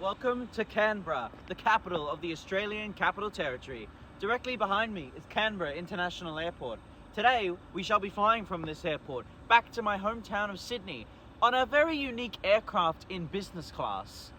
Welcome to Canberra, the capital of the Australian Capital Territory. Directly behind me is Canberra International Airport. Today, we shall be flying from this airport back to my hometown of Sydney on a very unique aircraft in business class.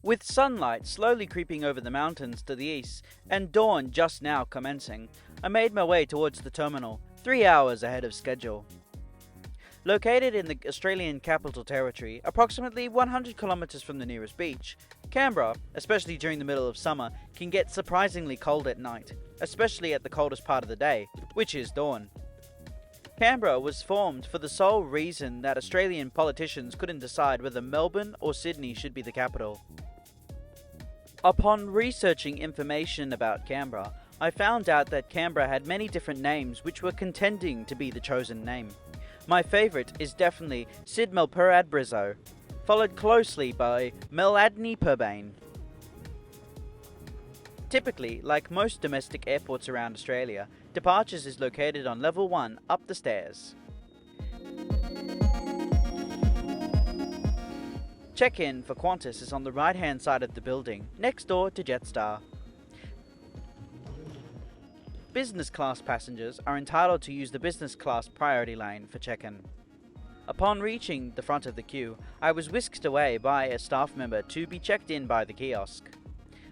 With sunlight slowly creeping over the mountains to the east and dawn just now commencing, I made my way towards the terminal, 3 hours ahead of schedule. Located in the Australian Capital Territory, approximately 100 kilometres from the nearest beach, Canberra, especially during the middle of summer, can get surprisingly cold at night, especially at the coldest part of the day, which is dawn. Canberra was formed for the sole reason that Australian politicians couldn't decide whether Melbourne or Sydney should be the capital. Upon researching information about Canberra, I found out that Canberra had many different names which were contending to be the chosen name. My favourite is definitely Sid Melperad Brizzo, followed closely by Meladny Purbane. Typically, like most domestic airports around Australia, departures is located on level 1 up the stairs. Check-in for Qantas is on the right-hand side of the building, next door to Jetstar. Business class passengers are entitled to use the business class priority lane for check-in. Upon reaching the front of the queue, I was whisked away by a staff member to be checked in by the kiosk.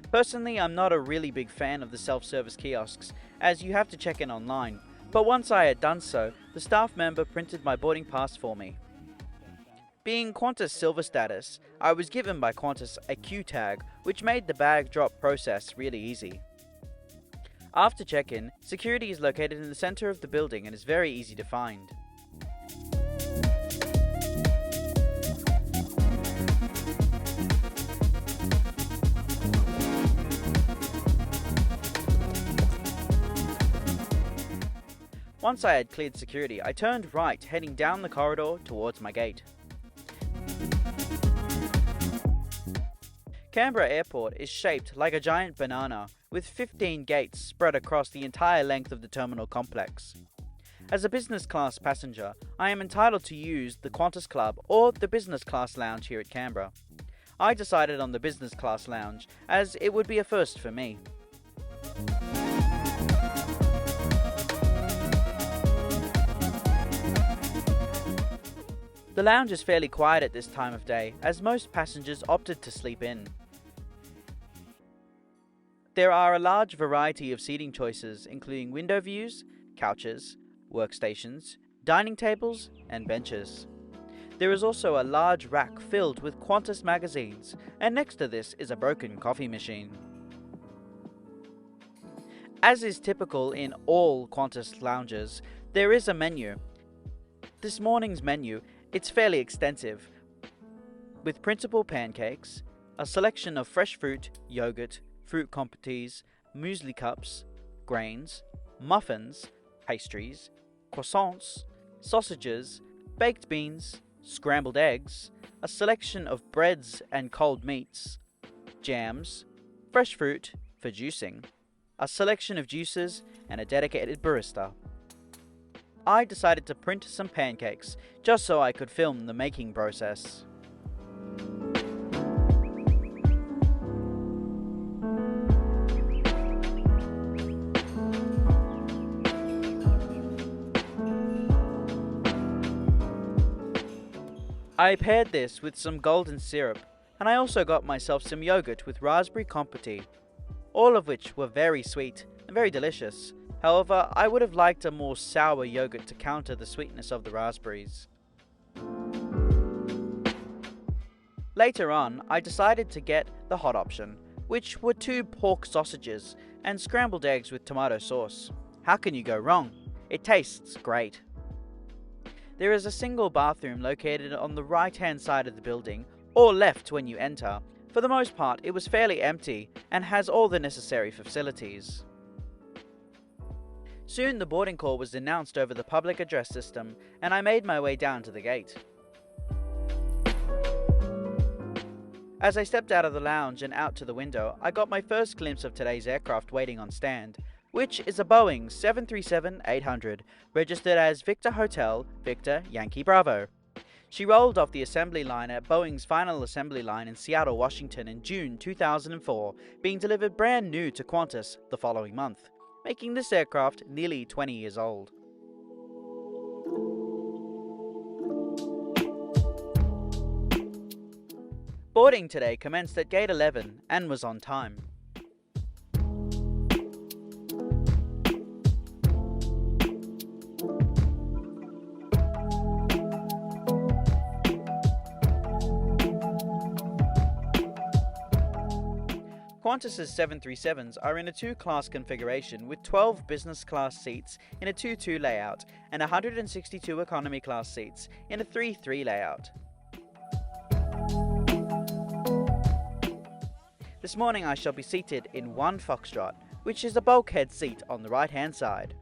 Personally, I'm not a really big fan of the self-service kiosks, as you have to check in online, but once I had done so, the staff member printed my boarding pass for me. Being Qantas Silver status, I was given by Qantas a Q tag, which made the bag drop process really easy. After check-in, security is located in the centre of the building and is very easy to find. Once I had cleared security, I turned right, heading down the corridor towards my gate. Canberra Airport is shaped like a giant banana, with 15 gates spread across the entire length of the terminal complex. As a business class passenger, I am entitled to use the Qantas Club or the business class lounge here at Canberra. I decided on the business class lounge, as it would be a first for me. The lounge is fairly quiet at this time of day, as most passengers opted to sleep in. There are a large variety of seating choices, including window views, couches, workstations, dining tables, and benches. There is also a large rack filled with Qantas magazines, and next to this is a broken coffee machine. As is typical in all Qantas lounges, there is a menu. This morning's menu, it's fairly extensive, with principal pancakes, a selection of fresh fruit, yogurt, fruit compotes, muesli cups, grains, muffins, pastries, croissants, sausages, baked beans, scrambled eggs, a selection of breads and cold meats, jams, fresh fruit for juicing, a selection of juices, and a dedicated barista. I decided to print some pancakes, just so I could film the making process. I paired this with some golden syrup, and I also got myself some yogurt with raspberry compote, all of which were very sweet and very delicious. However, I would have liked a more sour yogurt to counter the sweetness of the raspberries. Later on, I decided to get the hot option, which were 2 pork sausages and scrambled eggs with tomato sauce. How can you go wrong? It tastes great. There is a single bathroom located on the right-hand side of the building, or left when you enter. For the most part, it was fairly empty and has all the necessary facilities. Soon the boarding call was announced over the public address system, and I made my way down to the gate. As I stepped out of the lounge and out to the window, I got my first glimpse of today's aircraft waiting on stand, which is a Boeing 737-800, registered as Victor Hotel, Victor Yankee Bravo. She rolled off the assembly line at Boeing's final assembly line in Seattle, Washington in June 2004, being delivered brand new to Qantas the following month, making this aircraft nearly 20 years old. Boarding today commenced at Gate 11 and was on time. Qantas's 737s are in a two-class configuration with 12 business class seats in a 2-2 layout and 162 economy class seats in a 3-3 layout. This morning I shall be seated in 1 Foxtrot, which is a bulkhead seat on the right-hand side.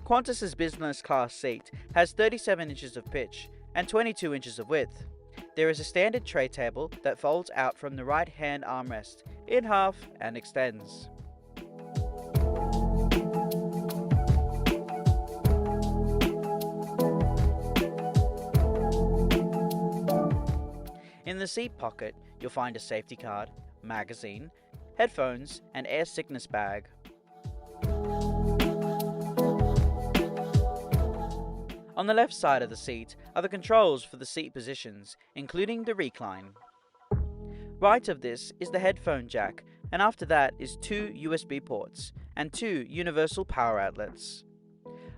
Qantas's business class seat has 37 inches of pitch and 22 inches of width. There is a standard tray table that folds out from the right-hand armrest in half and extends. In the seat pocket, you'll find a safety card, magazine, headphones, and air sickness bag. On the left side of the seat are the controls for the seat positions, including the recline. Right of this is the headphone jack, and after that is 2 USB ports and 2 universal power outlets.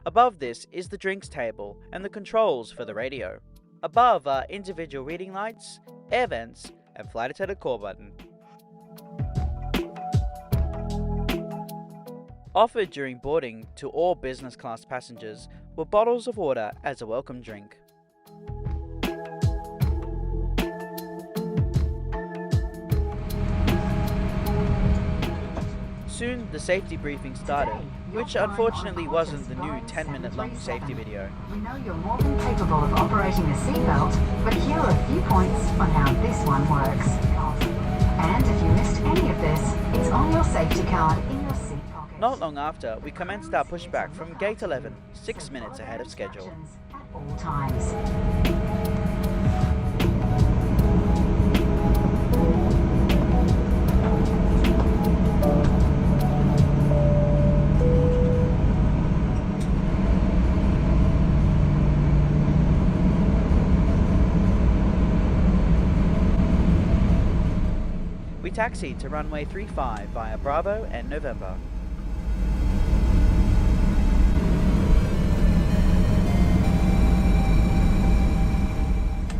Above this is the drinks table and the controls for the radio. Above are individual reading lights, air vents, and flight attendant call button. Offered during boarding to all business class passengers were bottles of water as a welcome drink. Soon the safety briefing started, which unfortunately wasn't the new 10-minute long safety video. We know you're more than capable of operating a seatbelt, but here are a few points on how this one works. And if you missed any of this, it's on your safety card in your seat pocket. Not long after, we commenced our pushback from Gate 11, 6 minutes ahead of schedule. At all times. We taxied to runway 35 via Bravo and November.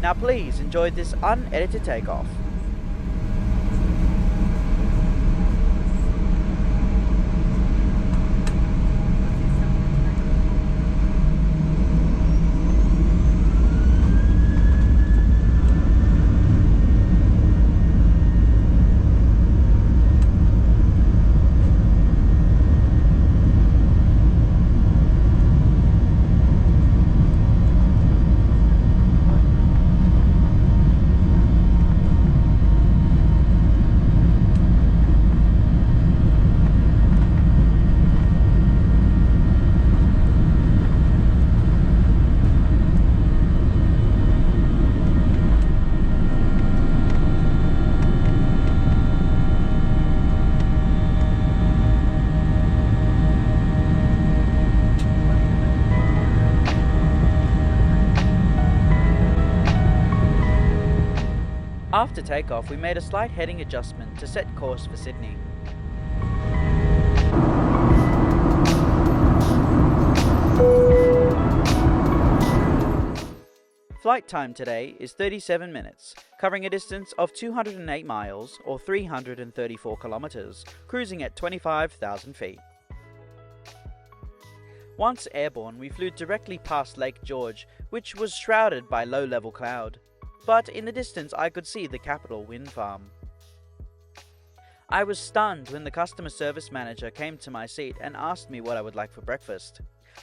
Now please enjoy this unedited takeoff. After takeoff, we made a slight heading adjustment to set course for Sydney. Flight time today is 37 minutes, covering a distance of 208 miles or 334 kilometers, cruising at 25,000 feet. Once airborne, we flew directly past Lake George, which was shrouded by low-level cloud. But in the distance I could see the capital wind farm. I was stunned when the customer service manager came to my seat and asked me what I would like for breakfast.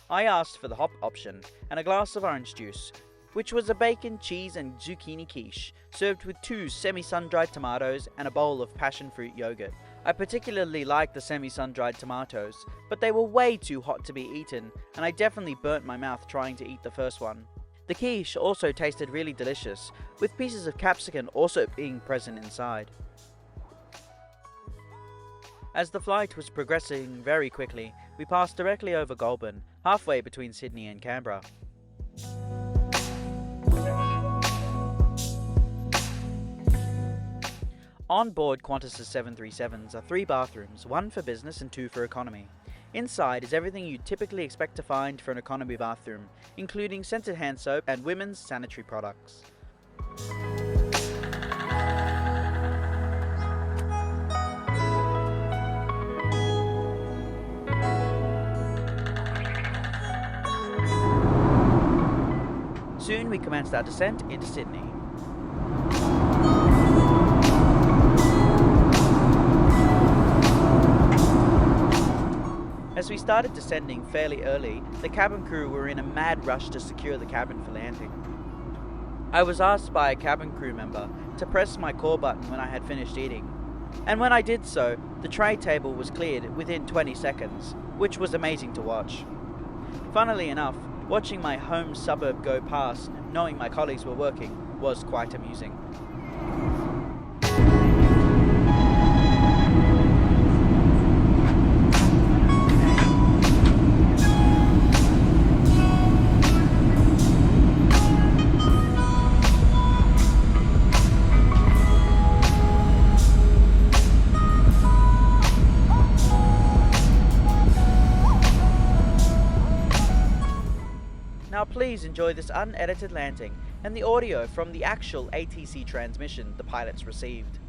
I asked for the hop option and a glass of orange juice, which was a bacon, cheese and zucchini quiche, served with 2 semi-sun-dried tomatoes and a bowl of passion fruit yogurt. I particularly liked the semi-sun-dried tomatoes, but they were way too hot to be eaten, and I definitely burnt my mouth trying to eat the first one. The quiche also tasted really delicious, with pieces of capsicum also being present inside. As the flight was progressing very quickly, we passed directly over Goulburn, halfway between Sydney and Canberra. On board Qantas's 737s are 3 bathrooms, 1 for business and 2 for economy. Inside is everything you'd typically expect to find for an economy bathroom, including scented hand soap and women's sanitary products. Soon we commenced our descent into Sydney. As we started descending fairly early, the cabin crew were in a mad rush to secure the cabin for landing. I was asked by a cabin crew member to press my call button when I had finished eating, and when I did so, the tray table was cleared within 20 seconds, which was amazing to watch. Funnily enough, watching my home suburb go past, knowing my colleagues were working, was quite amusing. Now please enjoy this unedited landing and the audio from the actual ATC transmission the pilots received.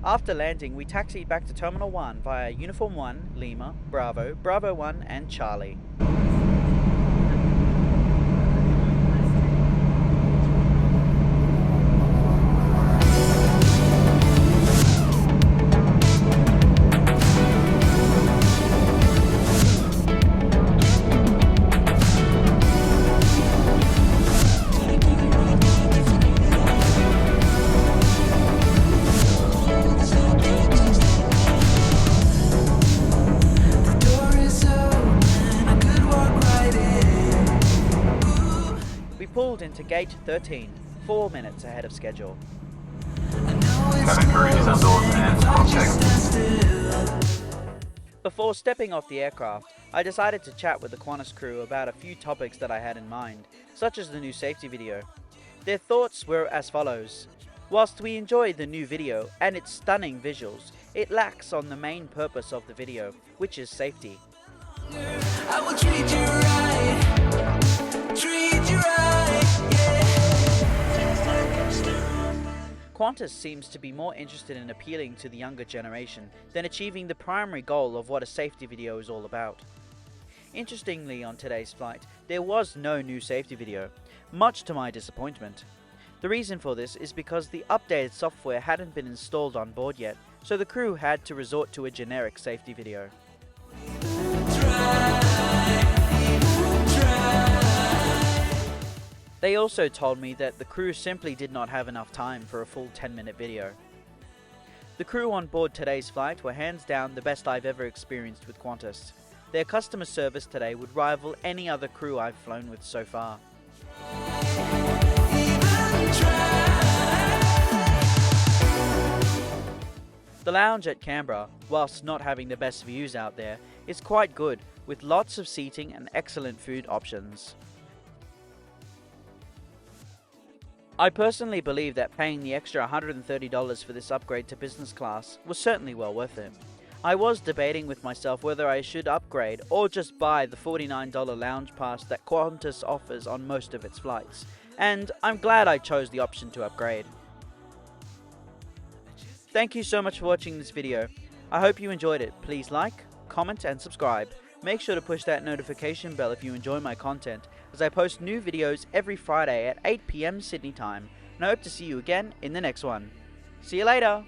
After landing, we taxied back to Terminal 1 via Uniform 1, Lima, Bravo, Bravo 1 and Charlie. Pulled into gate 13, 4 minutes ahead of schedule. Before stepping off the aircraft, I decided to chat with the Qantas crew about a few topics that I had in mind, such as the new safety video. Their thoughts were as follows. Whilst we enjoyed the new video and its stunning visuals, it lacks on the main purpose of the video, which is safety. I will treat you right. Treat you right, yeah. Qantas seems to be more interested in appealing to the younger generation than achieving the primary goal of what a safety video is all about. Interestingly, on today's flight, there was no new safety video, much to my disappointment. The reason for this is because the updated software hadn't been installed on board yet, so the crew had to resort to a generic safety video. They also told me that the crew simply did not have enough time for a full 10-minute video. The crew on board today's flight were hands down the best I've ever experienced with Qantas. Their customer service today would rival any other crew I've flown with so far. The lounge at Canberra, whilst not having the best views out there, is quite good, with lots of seating and excellent food options. I personally believe that paying the extra $130 for this upgrade to business class was certainly well worth it. I was debating with myself whether I should upgrade or just buy the $49 lounge pass that Qantas offers on most of its flights, and I'm glad I chose the option to upgrade. Thank you so much for watching this video. I hope you enjoyed it. Please like, comment and subscribe. Make sure to push that notification bell if you enjoy my content, as I post new videos every Friday at 8 PM Sydney time, and I hope to see you again in the next one. See you later!